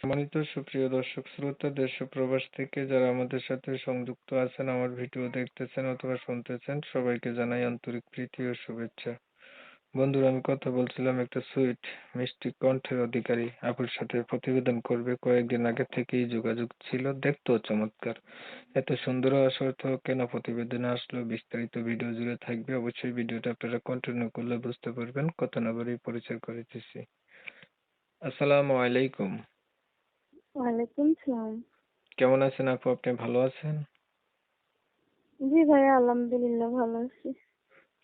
সম্মানিত সুপ্রিয় দর্শক শ্রোতা দেশ ও প্রবাস থেকে যারা আমাদের সাথে সংযুক্ত আছেন, আমার ভিডিও দেখতেছেন অথবা শুনতেছেন, সবাইকে জানাই আন্তরিক প্রীতি ও শুভেচ্ছা। বন্ধুরা, আমি কথা বলছিলাম একটা সুইট মিষ্টি কণ্ঠের অধিকারী আপুর সাথে প্রতিবেদন করবে। কয়েকদিন আগে থেকেই যোগাযোগ ছিল, দেখতেও চমৎকার। এত সুন্দর হওয়া সত্ত্বেও কেন প্রতিবেদনে আসলো, বিস্তারিত ভিডিও জুড়ে থাকবে। অবশ্যই ভিডিওটা আপনারা কন্টিনিউ করলে বুঝতে পারবেন। কথা না বাড়িয়ে পরিচয় করে দিচ্ছি। আসসালামু আলাইকুম। ওয়ালাইকুম সালাম। কেমন আছেন আপু? আপনি ভালো আছেন? জি ভাইয়া, আলহামদুলিল্লাহ ভালো আছি।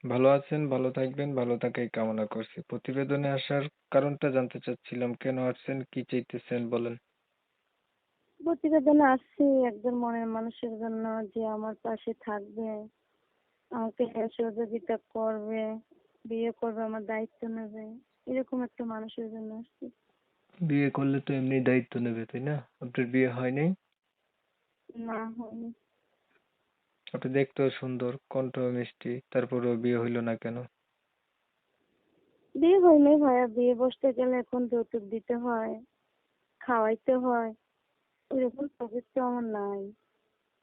ভালো আছেন, ভালো থাকবেন, ভালো থাকাই কামনা করছি। প্রতিবেদনে আসার কারণটা জানতে চাচ্ছিলাম, কেন আসছেন, কি চাইতেছেন বলেন। প্রতিবেদনে আসছি একজন মনের মানুষের জন্য, যে আমার পাশে থাকবে, আমাকে সহযোগিতা করবে, বিয়ে করবে, আমার দায়িত্ব নেবে, এরকম একটা মানুষের জন্য আসছি। বিয়ে করলে তো এমনি দায়িত্ব নেবে, তাই না? আপনার বিয়ে হয় নাই? না, হয়নি। আপনি দেখতেও সুন্দর, কণ্ঠ মিষ্টি, তারপরেও বিয়ে হইল না কেন? বিয়ে হয়নি ভাইয়া, বিয়ে বসতে গেলে এখন যৌতুক দিতে হয়, খাওয়াইতে হয়, ওইরকম প্রবৃত্তি তো আমার নাই,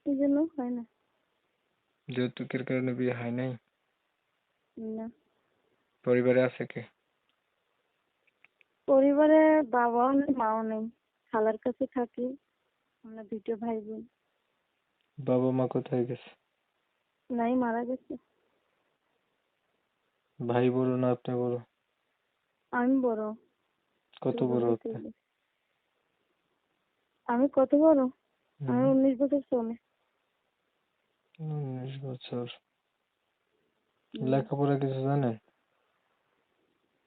এই জন্য হয় না। যৌতুকের কারণে বিয়ে হয় নাই? না। পরিবারে আছে কে? পরিবারে বাবাও নেই, মাও নেই, খালার কাছে থাকি, আমরা দুটো ভাই বোন। বাবা মা কোথায় গেছে? নাই, মারা গেছে। ভাই বড় না আপনি বড়? আমি বড়। কত ছোট বড় ভাই আপনি? তুই। আমি কত বড়? আমি হুম, 19 বছর চলে। 19 বছর। হুম, লেখাপড়া কিছু জানেন?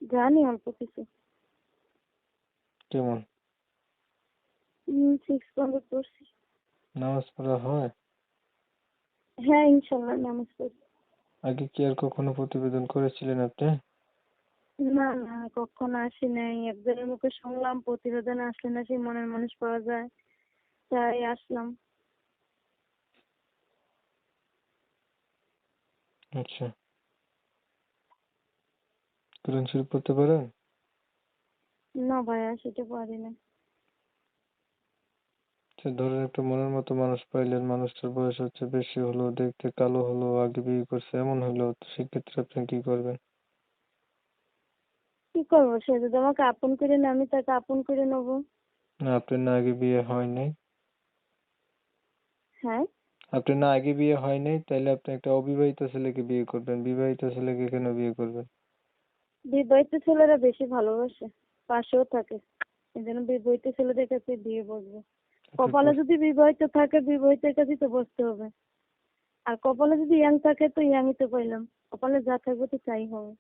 জানি অল্প কিছু। কেমন? 6 পর্যন্ত পড়ছি। নামাজ পড়া হয়? হ্যাঁ, ইনশাল্লাহ নামাজ পড়ি। আগে কি আর কখনো প্রতিবেদন করেছিলেন আপনি? না না, কখনো আসি নাই, একজনের মুখে শুনলাম প্রতিবেদনে আসলে নাকি মনের মানুষ পাওয়া যায়, তাই আসলাম। আচ্ছা। কোরআন শরীফ পড়তে পারেন? না ভাইয়া, সেটা পারি না। আচ্ছা, ধরেন একটা মনের মতো মানুষ পাইলেন, মানুষটার বয়স হচ্ছে বেশি হলো, দেখতে কালো হলো, আগে বিয়ে করছে, এমন হলো, তো সেক্ষেত্রে আপনি কি করবেন? কি করবো, সে যদি আমাকে আপন করে নেয় আমি তাকে আপন করে নেবো। না, আপনার না আগে বিয়ে হয় নাই? হ্যাঁ। আপনার না আগে বিয়ে হয় নাই, তাইলে আপনি একটা অবিবাহিত ছেলেকে বিয়ে করবেন। বিবাহিত ছেলেকে কেন বিয়ে করবেন? বিবাহিত ছেলেরা বেশি ভালোবাসে, পাশেও থাকে, এই জন্য বিবাহিত ছেলেদের কাছে বিয়ে বসবো। আপনি কপালে যদি বিবাহিত থাকে, বিবাহিতের কাছেই তো বসতে হবে। আর কপালে যদি ইয়াং থাকে তো ইয়াংই তো পাইলাম, কপালে যা থাকবে তো তাই হবে।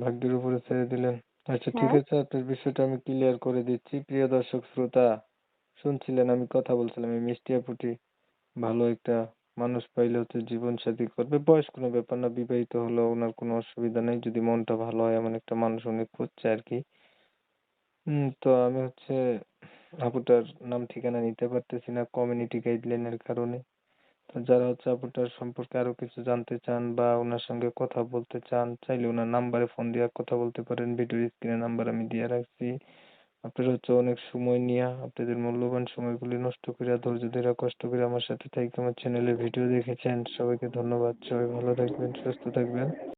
ভাগ্যের উপরে ছেড়ে দিলেন। আচ্ছা, ঠিক হ্যাঁ। আছে, আপনার বিষয়টা আমি ক্লিয়ার করে দিচ্ছি। প্রিয় দর্শক শ্রোতা, শুনছিলেন আমি কথা বলছিলাম, এই মিষ্টি আপুটি ভালো একটা মানুষ পাইলে হচ্ছে জীবন সাথী করবে। বয়স কোনো ব্যাপার না, বিবাহিত হলেও ওনার কোনো অসুবিধা নেই, যদি মনটা ভালো হয় এমন একটা মানুষ উনি খুঁজছে আর কি। তো আমি হচ্ছে আপুটার নাম ঠিকানা নিতে পারতেছি না কমিউনিটি গাইডলাইনের কারণে। তো যারা হচ্ছে আপুটার সম্পর্কে আরো কিছু জানতে চান বা ওনার সঙ্গে কথা বলতে চান, চাইলে ওনার নাম্বারে ফোন দিয়ে কথা বলতে পারেন। ভিডিওর স্ক্রিনে নাম্বার আমি দিয়ে রাখছি। আপনারা হচ্ছে অনেক সময় নিয়া আপনাদের মূল্যবান সময়গুলি নষ্ট কইরা, ধৈর্য ধইরা, কষ্ট করে আমার সাথে থাইকা আমার চ্যানেলে ভিডিও দেখেছেন। সবাইকে ধন্যবাদ। সবাই ভালো থাকবেন, সুস্থ থাকবেন।